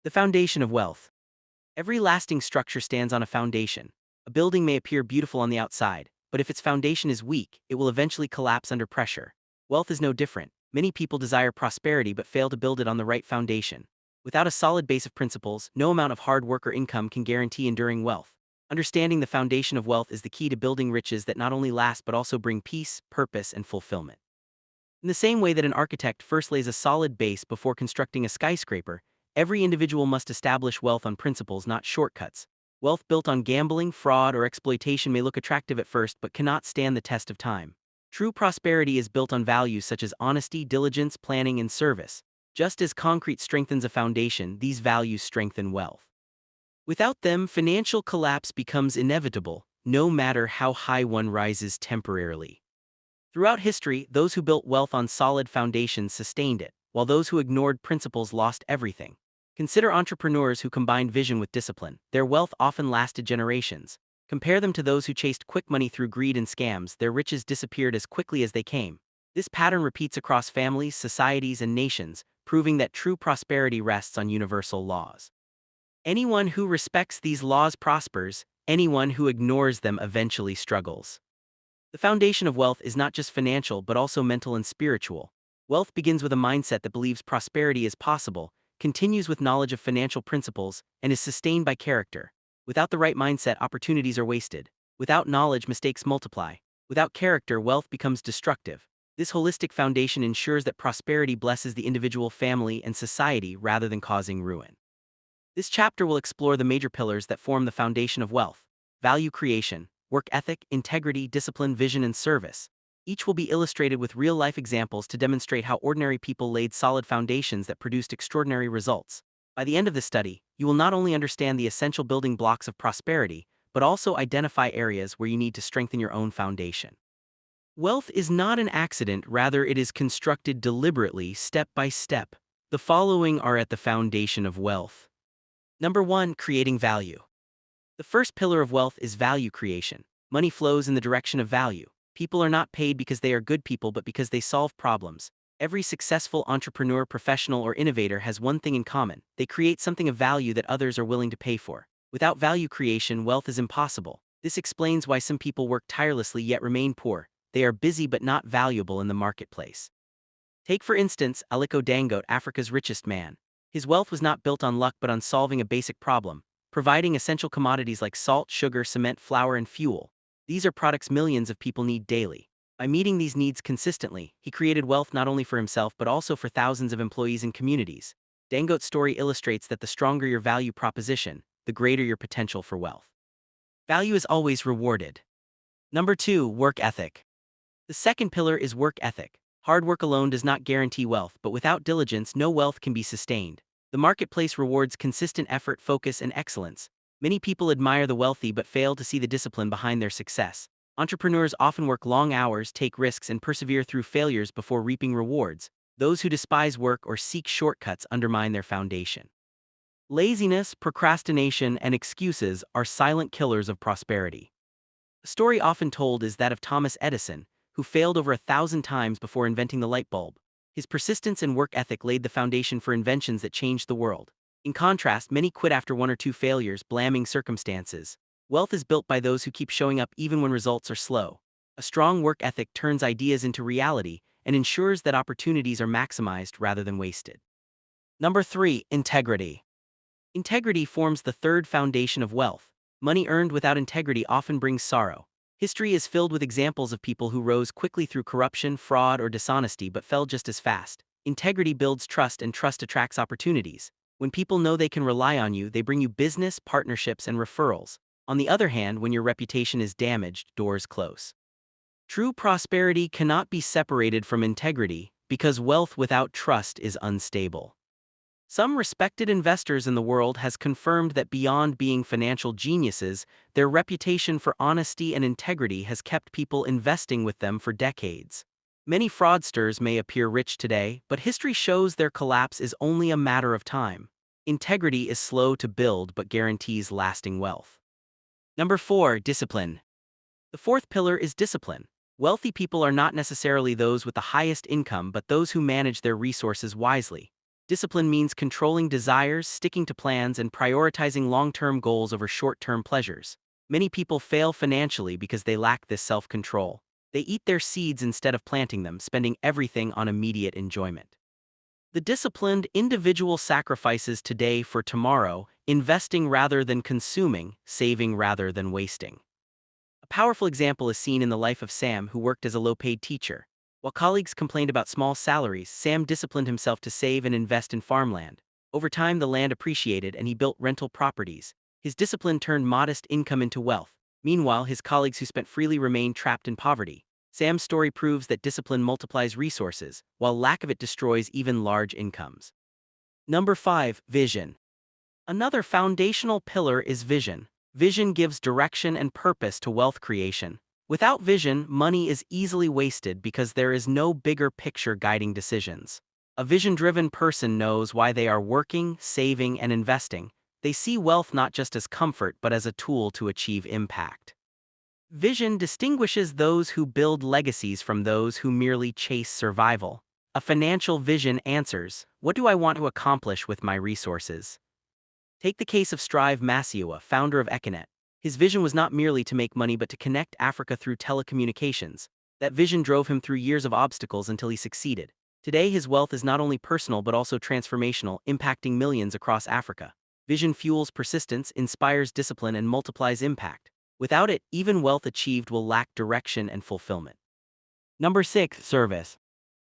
The foundation of wealth. Every lasting structure stands on a foundation. A building may appear beautiful on the outside, but if its foundation is weak, it will eventually collapse under pressure. Wealth is no different. Many people desire prosperity but fail to build it on the right foundation. Without a solid base of principles, no amount of hard work or income can guarantee enduring wealth. Understanding the foundation of wealth is the key to building riches that not only last but also bring peace, purpose, and fulfillment. In the same way that an architect first lays a solid base before constructing a skyscraper, every individual must establish wealth on principles, not shortcuts. Wealth built on gambling, fraud, or exploitation may look attractive at first but cannot stand the test of time. True prosperity is built on values such as honesty, diligence, planning, and service. Just as concrete strengthens a foundation, these values strengthen wealth. Without them, financial collapse becomes inevitable, no matter how high one rises temporarily. Throughout history, those who built wealth on solid foundations sustained it, while those who ignored principles lost everything. Consider entrepreneurs who combined vision with discipline. Their wealth often lasted generations. Compare them to those who chased quick money through greed and scams. Their riches disappeared as quickly as they came. This pattern repeats across families, societies, and nations, proving that true prosperity rests on universal laws. Anyone who respects these laws prospers. Anyone who ignores them eventually struggles. The foundation of wealth is not just financial but also mental and spiritual. Wealth begins with a mindset that believes prosperity is possible, continues with knowledge of financial principles, and is sustained by character. Without the right mindset, opportunities are wasted. Without knowledge, mistakes multiply. Without character, wealth becomes destructive. This holistic foundation ensures that prosperity blesses the individual, family, and society rather than causing ruin. This chapter will explore the major pillars that form the foundation of wealth: value creation, work ethic, integrity, discipline, vision, and service. Each will be illustrated with real-life examples to demonstrate how ordinary people laid solid foundations that produced extraordinary results. By the end of this study, you will not only understand the essential building blocks of prosperity, but also identify areas where you need to strengthen your own foundation. Wealth is not an accident, rather it is constructed deliberately, step by step. The following are at the foundation of wealth. Number 1. Creating value. The first pillar of wealth is value creation. Money flows in the direction of value. People are not paid because they are good people but because they solve problems. Every successful entrepreneur, professional, or innovator has one thing in common: they create something of value that others are willing to pay for. Without value creation, wealth is impossible. This explains why some people work tirelessly yet remain poor. They are busy but not valuable in the marketplace. Take for instance Aliko Dangote, Africa's richest man. His wealth was not built on luck but on solving a basic problem: providing essential commodities like salt, sugar, cement, flour, and fuel. These are products millions of people need daily. By meeting these needs consistently, he created wealth not only for himself but also for thousands of employees and communities. Dangote's story illustrates that the stronger your value proposition, the greater your potential for wealth. Value is always rewarded. Number 2. Work ethic. The second pillar is work ethic. Hard work alone does not guarantee wealth, but without diligence, no wealth can be sustained. The marketplace rewards consistent effort, focus, and excellence. Many people admire the wealthy but fail to see the discipline behind their success. Entrepreneurs often work long hours, take risks, and persevere through failures before reaping rewards. Those who despise work or seek shortcuts undermine their foundation. Laziness, procrastination, and excuses are silent killers of prosperity. A story often told is that of Thomas Edison, who failed over 1,000 times before inventing the light bulb. His persistence and work ethic laid the foundation for inventions that changed the world. In contrast, many quit after one or two failures, blaming circumstances. Wealth is built by those who keep showing up even when results are slow. A strong work ethic turns ideas into reality and ensures that opportunities are maximized rather than wasted. Number 3. Integrity. Integrity forms the third foundation of wealth. Money earned without integrity often brings sorrow. History is filled with examples of people who rose quickly through corruption, fraud, or dishonesty but fell just as fast. Integrity builds trust, and trust attracts opportunities. When people know they can rely on you, they bring you business, partnerships, and referrals. On the other hand, when your reputation is damaged, doors close. True prosperity cannot be separated from integrity, because wealth without trust is unstable. Some respected investors in the world has confirmed that beyond being financial geniuses, their reputation for honesty and integrity has kept people investing with them for decades. Many fraudsters may appear rich today, but history shows their collapse is only a matter of time. Integrity is slow to build but guarantees lasting wealth. Number 4. Discipline. The fourth pillar is discipline. Wealthy people are not necessarily those with the highest income but those who manage their resources wisely. Discipline means controlling desires, sticking to plans, and prioritizing long-term goals over short-term pleasures. Many people fail financially because they lack this self-control. They eat their seeds instead of planting them, spending everything on immediate enjoyment. The disciplined individual sacrifices today for tomorrow, investing rather than consuming, saving rather than wasting. A powerful example is seen in the life of Sam, who worked as a low-paid teacher. While colleagues complained about small salaries, Sam disciplined himself to save and invest in farmland. Over time, the land appreciated and he built rental properties. His discipline turned modest income into wealth. Meanwhile, his colleagues who spent freely remained trapped in poverty. Sam's story proves that discipline multiplies resources, while lack of it destroys even large incomes. Number 5. Vision. Another foundational pillar is vision. Vision gives direction and purpose to wealth creation. Without vision, money is easily wasted because there is no bigger picture guiding decisions. A vision-driven person knows why they are working, saving, and investing. They see wealth not just as comfort but as a tool to achieve impact. Vision distinguishes those who build legacies from those who merely chase survival. A financial vision answers, what do I want to accomplish with my resources? Take the case of Strive Masiyiwa, founder of Econet. His vision was not merely to make money but to connect Africa through telecommunications. That vision drove him through years of obstacles until he succeeded. Today his wealth is not only personal but also transformational, impacting millions across Africa. Vision fuels persistence, inspires discipline, and multiplies impact. Without it, even wealth achieved will lack direction and fulfillment. Number 6. Service.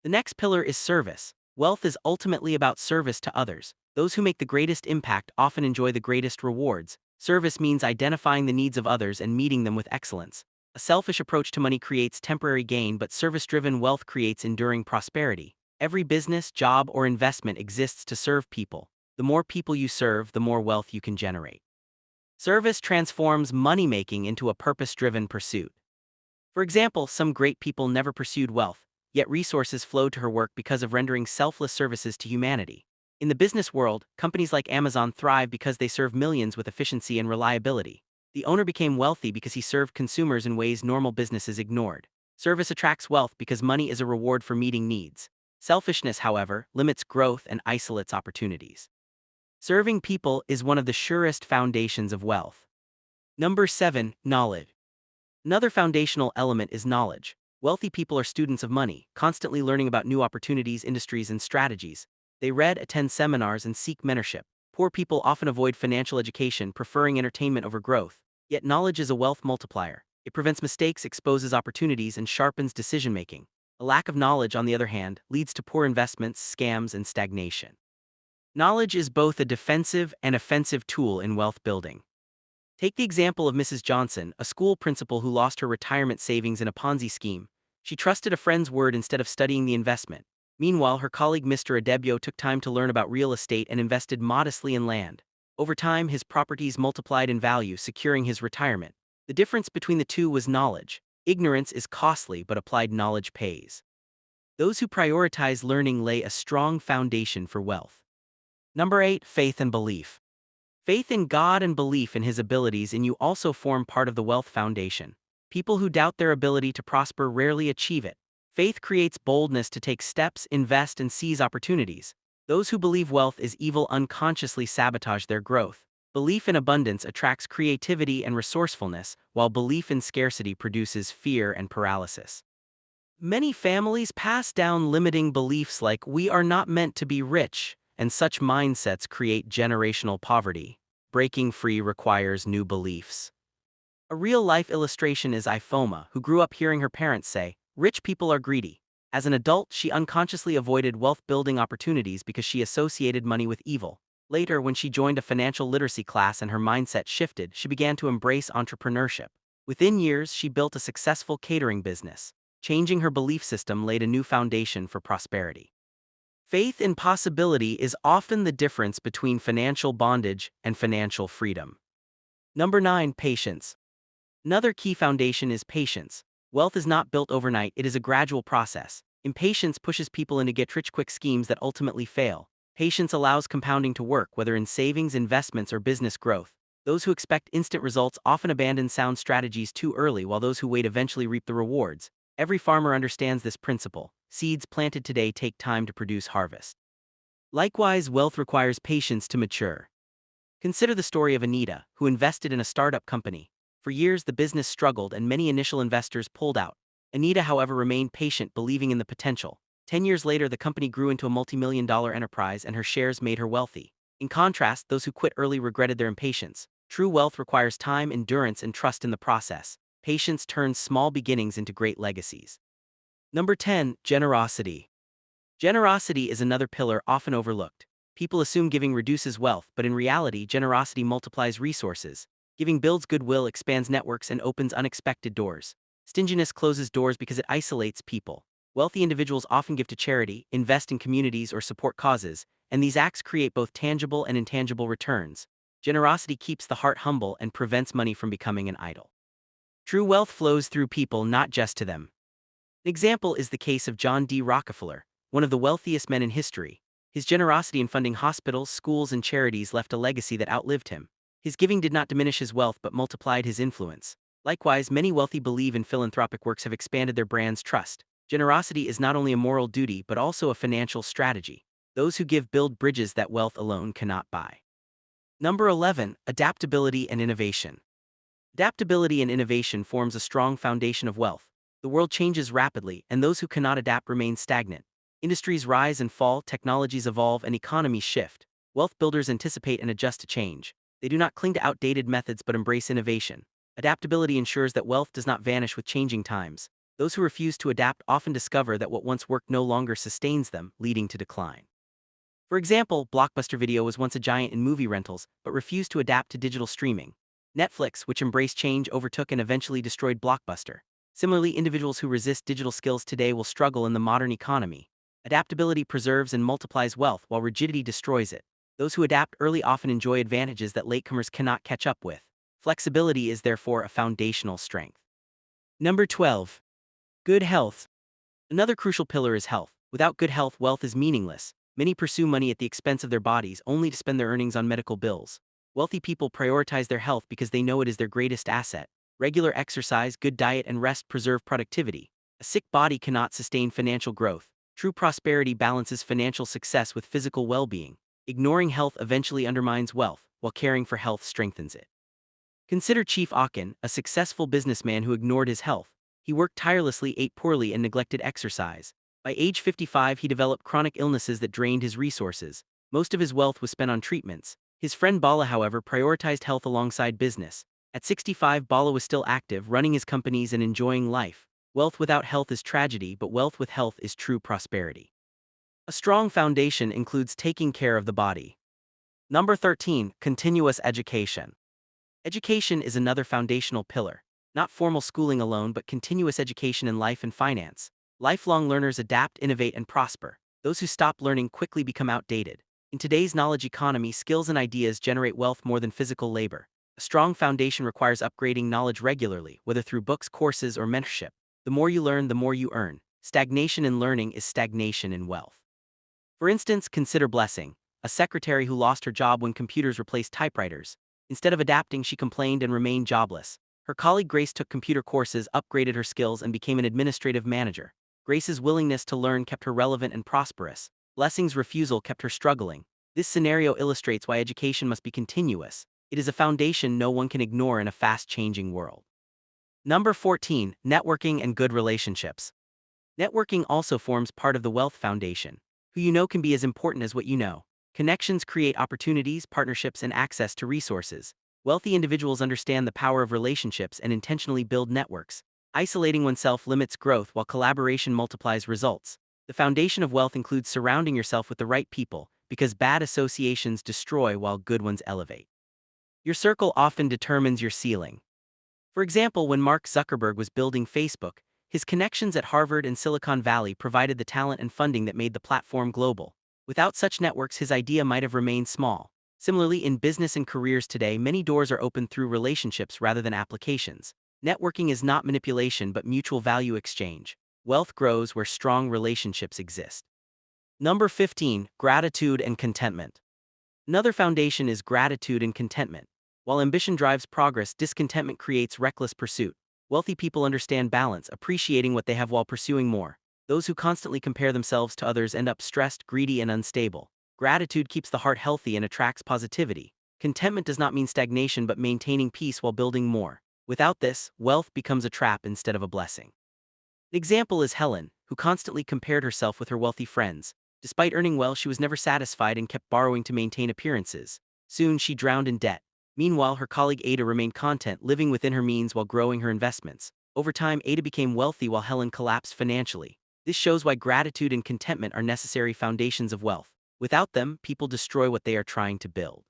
The next pillar is service. Wealth is ultimately about service to others. Those who make the greatest impact often enjoy the greatest rewards. Service means identifying the needs of others and meeting them with excellence. A selfish approach to money creates temporary gain, but service-driven wealth creates enduring prosperity. Every business, job, or investment exists to serve people. The more people you serve, the more wealth you can generate. Service transforms money-making into a purpose-driven pursuit. For example, some great people never pursued wealth, yet resources flowed to her work because of rendering selfless services to humanity. In the business world, companies like Amazon thrive because they serve millions with efficiency and reliability. The owner became wealthy because he served consumers in ways normal businesses ignored. Service attracts wealth because money is a reward for meeting needs. Selfishness, however, limits growth and isolates opportunities. Serving people is one of the surest foundations of wealth. Number 7. Knowledge. Another foundational element is knowledge. Wealthy people are students of money, constantly learning about new opportunities, industries, and strategies. They read, attend seminars, and seek mentorship. Poor people often avoid financial education, preferring entertainment over growth. Yet knowledge is a wealth multiplier. It prevents mistakes, exposes opportunities, and sharpens decision-making. A lack of knowledge, on the other hand, leads to poor investments, scams, and stagnation. Knowledge is both a defensive and offensive tool in wealth building. Take the example of Mrs. Johnson, a school principal who lost her retirement savings in a Ponzi scheme. She trusted a friend's word instead of studying the investment. Meanwhile, her colleague Mr. Adebio took time to learn about real estate and invested modestly in land. Over time, his properties multiplied in value, securing his retirement. The difference between the two was knowledge. Ignorance is costly, but applied knowledge pays. Those who prioritize learning lay a strong foundation for wealth. Number 8. Faith and belief. Faith in God and belief in His abilities in you also form part of the wealth foundation. People who doubt their ability to prosper rarely achieve it. Faith creates boldness to take steps, invest, and seize opportunities. Those who believe wealth is evil unconsciously sabotage their growth. Belief in abundance attracts creativity and resourcefulness, while belief in scarcity produces fear and paralysis. Many families pass down limiting beliefs like "we are not meant to be rich," and such mindsets create generational poverty. Breaking free requires new beliefs. A real-life illustration is Ifoma, who grew up hearing her parents say, "Rich people are greedy." As an adult, she unconsciously avoided wealth-building opportunities because she associated money with evil. Later, when she joined a financial literacy class and her mindset shifted, she began to embrace entrepreneurship. Within years, she built a successful catering business. Changing her belief system laid a new foundation for prosperity. Faith in possibility is often the difference between financial bondage and financial freedom. Number 9. Patience. Another key foundation is patience. Wealth is not built overnight, it is a gradual process. Impatience pushes people into get-rich-quick schemes that ultimately fail. Patience allows compounding to work, whether in savings, investments, or business growth. Those who expect instant results often abandon sound strategies too early, while those who wait eventually reap the rewards. Every farmer understands this principle. Seeds planted today take time to produce harvest. Likewise, wealth requires patience to mature. Consider the story of Anita, who invested in a startup company. For years, the business struggled and many initial investors pulled out. Anita, however, remained patient, believing in the potential. 10 years later, the company grew into a multi-million-dollar enterprise and her shares made her wealthy. In contrast, those who quit early regretted their impatience. True wealth requires time, endurance, and trust in the process. Patience turns small beginnings into great legacies. Number 10. Generosity. Generosity is another pillar often overlooked. People assume giving reduces wealth, but in reality, generosity multiplies resources. Giving builds goodwill, expands networks, and opens unexpected doors. Stinginess closes doors because it isolates people. Wealthy individuals often give to charity, invest in communities, or support causes, and these acts create both tangible and intangible returns. Generosity keeps the heart humble and prevents money from becoming an idol. True wealth flows through people, not just to them. An example is the case of John D. Rockefeller, one of the wealthiest men in history. His generosity in funding hospitals, schools, and charities left a legacy that outlived him. His giving did not diminish his wealth but multiplied his influence. Likewise, many wealthy believe in philanthropic works have expanded their brand's trust. Generosity is not only a moral duty but also a financial strategy. Those who give build bridges that wealth alone cannot buy. Number 11. Adaptability and innovation. Adaptability and innovation forms a strong foundation of wealth. The world changes rapidly, and those who cannot adapt remain stagnant. Industries rise and fall, technologies evolve, and economies shift. Wealth builders anticipate and adjust to change. They do not cling to outdated methods but embrace innovation. Adaptability ensures that wealth does not vanish with changing times. Those who refuse to adapt often discover that what once worked no longer sustains them, leading to decline. For example, Blockbuster Video was once a giant in movie rentals, but refused to adapt to digital streaming. Netflix, which embraced change, overtook and eventually destroyed Blockbuster. Similarly, individuals who resist digital skills today will struggle in the modern economy. Adaptability preserves and multiplies wealth, while rigidity destroys it. Those who adapt early often enjoy advantages that latecomers cannot catch up with. Flexibility is therefore a foundational strength. Number 12. Good health. Another crucial pillar is health. Without good health, wealth is meaningless. Many pursue money at the expense of their bodies, only to spend their earnings on medical bills. Wealthy people prioritize their health because they know it is their greatest asset. Regular exercise, good diet, and rest preserve productivity. A sick body cannot sustain financial growth. True prosperity balances financial success with physical well-being. Ignoring health eventually undermines wealth, while caring for health strengthens it. Consider Chief Akin, a successful businessman who ignored his health. He worked tirelessly, ate poorly, and neglected exercise. By age 55, he developed chronic illnesses that drained his resources. Most of his wealth was spent on treatments. His friend Bala, however, prioritized health alongside business. At 65, Bala was still active, running his companies and enjoying life. Wealth without health is tragedy, but wealth with health is true prosperity. A strong foundation includes taking care of the body. Number 13. Continuous education. Education is another foundational pillar. Not formal schooling alone, but continuous education in life and finance. Lifelong learners adapt, innovate, and prosper. Those who stop learning quickly become outdated. In today's knowledge economy, skills and ideas generate wealth more than physical labor. A strong foundation requires upgrading knowledge regularly, whether through books, courses, or mentorship. The more you learn, the more you earn. Stagnation in learning is stagnation in wealth. For instance, consider Blessing, a secretary who lost her job when computers replaced typewriters. Instead of adapting, she complained and remained jobless. Her colleague Grace took computer courses, upgraded her skills, and became an administrative manager. Grace's willingness to learn kept her relevant and prosperous. Blessing's refusal kept her struggling. This scenario illustrates why education must be continuous. It is a foundation no one can ignore in a fast-changing world. Number 14. Networking and good relationships. Networking also forms part of the wealth foundation. Who you know can be as important as what you know. Connections create opportunities, partnerships, and access to resources. Wealthy individuals understand the power of relationships and intentionally build networks. Isolating oneself limits growth while collaboration multiplies results. The foundation of wealth includes surrounding yourself with the right people, because bad associations destroy while good ones elevate. Your circle often determines your ceiling. For example, when Mark Zuckerberg was building Facebook, his connections at Harvard and Silicon Valley provided the talent and funding that made the platform global. Without such networks, his idea might have remained small. Similarly, in business and careers today, many doors are opened through relationships rather than applications. Networking is not manipulation but mutual value exchange. Wealth grows where strong relationships exist. Number 15. Gratitude and contentment. Another foundation is gratitude and contentment. While ambition drives progress, discontentment creates reckless pursuit. Wealthy people understand balance, appreciating what they have while pursuing more. Those who constantly compare themselves to others end up stressed, greedy, and unstable. Gratitude keeps the heart healthy and attracts positivity. Contentment does not mean stagnation but maintaining peace while building more. Without this, wealth becomes a trap instead of a blessing. The example is Helen, who constantly compared herself with her wealthy friends. Despite earning well, she was never satisfied and kept borrowing to maintain appearances. Soon, she drowned in debt. Meanwhile, her colleague Ada remained content, living within her means while growing her investments. Over time, Ada became wealthy while Helen collapsed financially. This shows why gratitude and contentment are necessary foundations of wealth. Without them, people destroy what they are trying to build.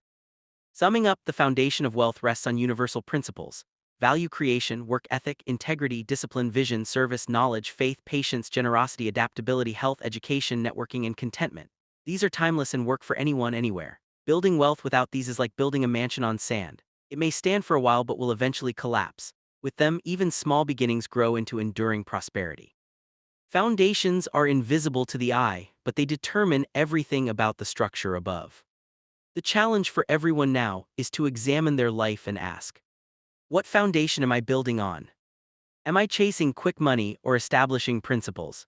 Summing up, the foundation of wealth rests on universal principles: value creation, work ethic, integrity, discipline, vision, service, knowledge, faith, patience, generosity, adaptability, health, education, networking, and contentment. These are timeless and work for anyone, anywhere. Building wealth without these is like building a mansion on sand. It may stand for a while but will eventually collapse. With them, even small beginnings grow into enduring prosperity. Foundations are invisible to the eye, but they determine everything about the structure above. The challenge for everyone now is to examine their life and ask, what foundation am I building on? Am I chasing quick money or establishing principles?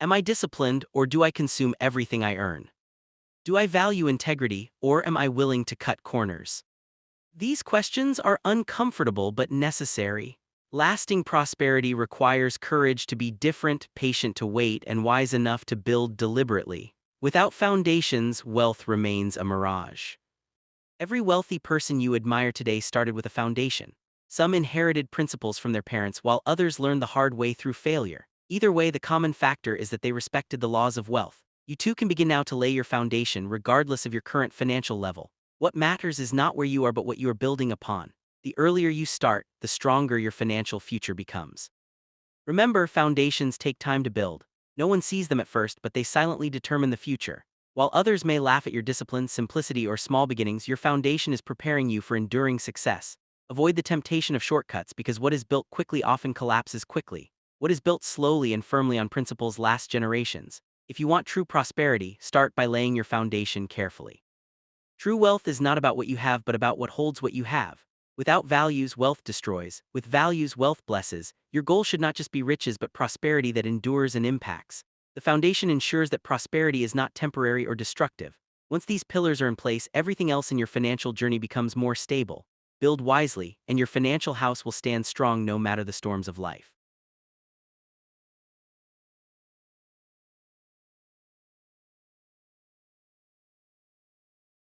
Am I disciplined or do I consume everything I earn? Do I value integrity or am I willing to cut corners? These questions are uncomfortable but necessary. Lasting prosperity requires courage to be different, patient to wait, and wise enough to build deliberately. Without foundations, wealth remains a mirage. Every wealthy person you admire today started with a foundation. Some inherited principles from their parents while others learned the hard way through failure. Either way, the common factor is that they respected the laws of wealth. You too can begin now to lay your foundation regardless of your current financial level. What matters is not where you are but what you are building upon. The earlier you start, the stronger your financial future becomes. Remember, foundations take time to build. No one sees them at first, but they silently determine the future. While others may laugh at your discipline, simplicity, or small beginnings, your foundation is preparing you for enduring success. Avoid the temptation of shortcuts because what is built quickly often collapses quickly. What is built slowly and firmly on principles lasts generations. If you want true prosperity, start by laying your foundation carefully. True wealth is not about what you have but about what holds what you have. Without values, wealth destroys. With values, wealth blesses. Your goal should not just be riches but prosperity that endures and impacts. The foundation ensures that prosperity is not temporary or destructive. Once these pillars are in place, everything else in your financial journey becomes more stable. Build wisely, and your financial house will stand strong no matter the storms of life.